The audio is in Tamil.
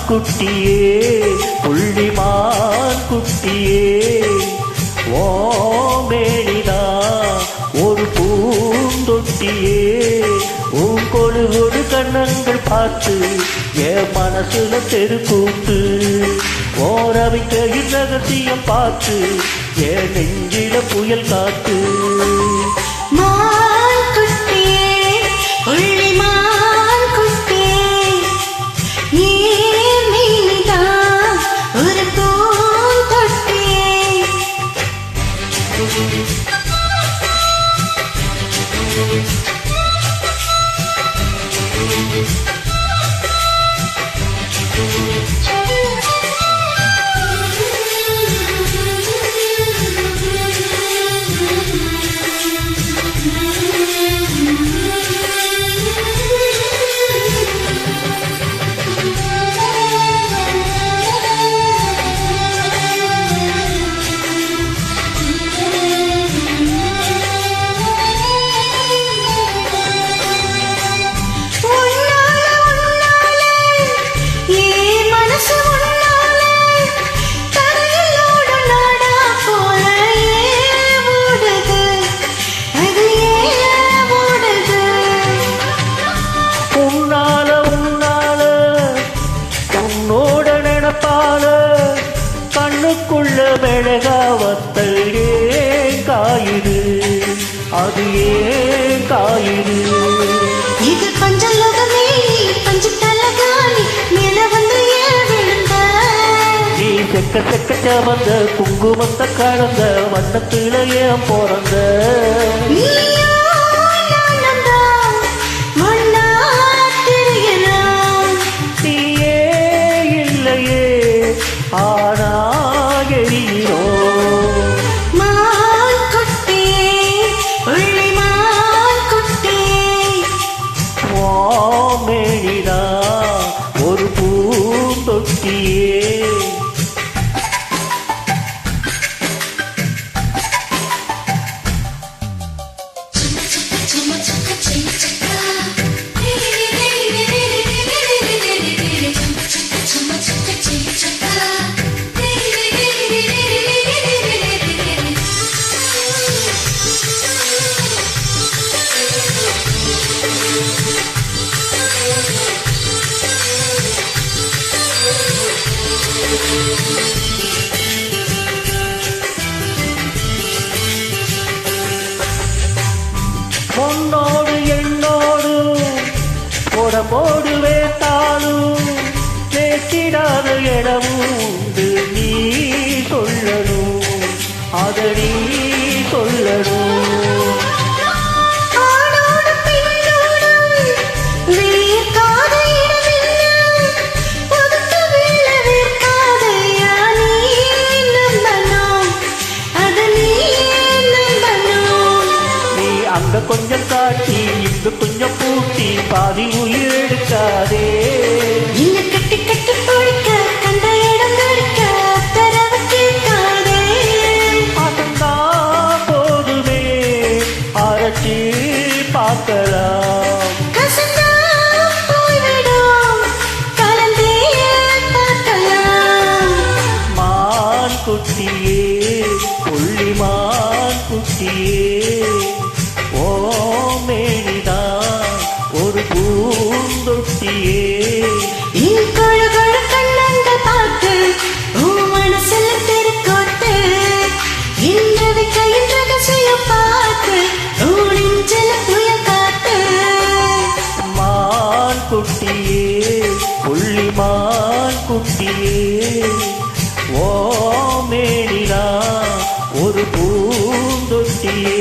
குட்டியே புள்ளிமான் குட்டியே ஓமேனிதா ஒரு பூந்தொட்டியே உன் கொடு கண்ணங்கள் பார்த்து என் மனசுல தெருக்கூத்து ஓரவிக்கையின் ரகசியம் பார்த்து என் நெஞ்சில புயல் காத்து கண்ணுக்குள்ள மெழகாவத்தல் ஏன் காயுது அது ஏன் காயுது இது பஞ்சலோகமே பஞ்ச தலகாணி மேல வந்து விழுந்த நீ செக்க செக்க சவந்த குங்குமத்த கலந்த வண்ணத்துல ஏன் பிறந்த ஒரு பூந்தொட்டியே பொன்னோடு எண்ணோடு உடம்போடு வேத்தாலும் பேசிடாத இடமும் உண்டு நீ சொல்லணும் அதை நீ சொல்லணும் அங்க கொஞ்சம் காட்டி இங்க கொஞ்சம் பூட்டி பாதி உயிர் எடுக்காதே இங்க கட்டி கட்டி பொழிக்க கண்ட இடம் நடிக்க தரவு கேட்காதே அசந்தா போதுமே அரைச்சி பார்க்கலாம் கசந்தா போய்விடும் கலந்தே பார்க்கலாம் மான் குட்டியே புள்ளிமான் குட்டியே ஓமேனிதா ஒரு பூந்தொட்டியே கண்ணங்க பார்த்து மனசுல திருக்கோட்டு இன்றது கையின் ரகசியம் பார்த்து நெஞ்சில புயல் காத்து மான் குட்டியே புள்ளிமான் குட்டியே ஓமேனிதா ஒரு பூந்தொட்டியே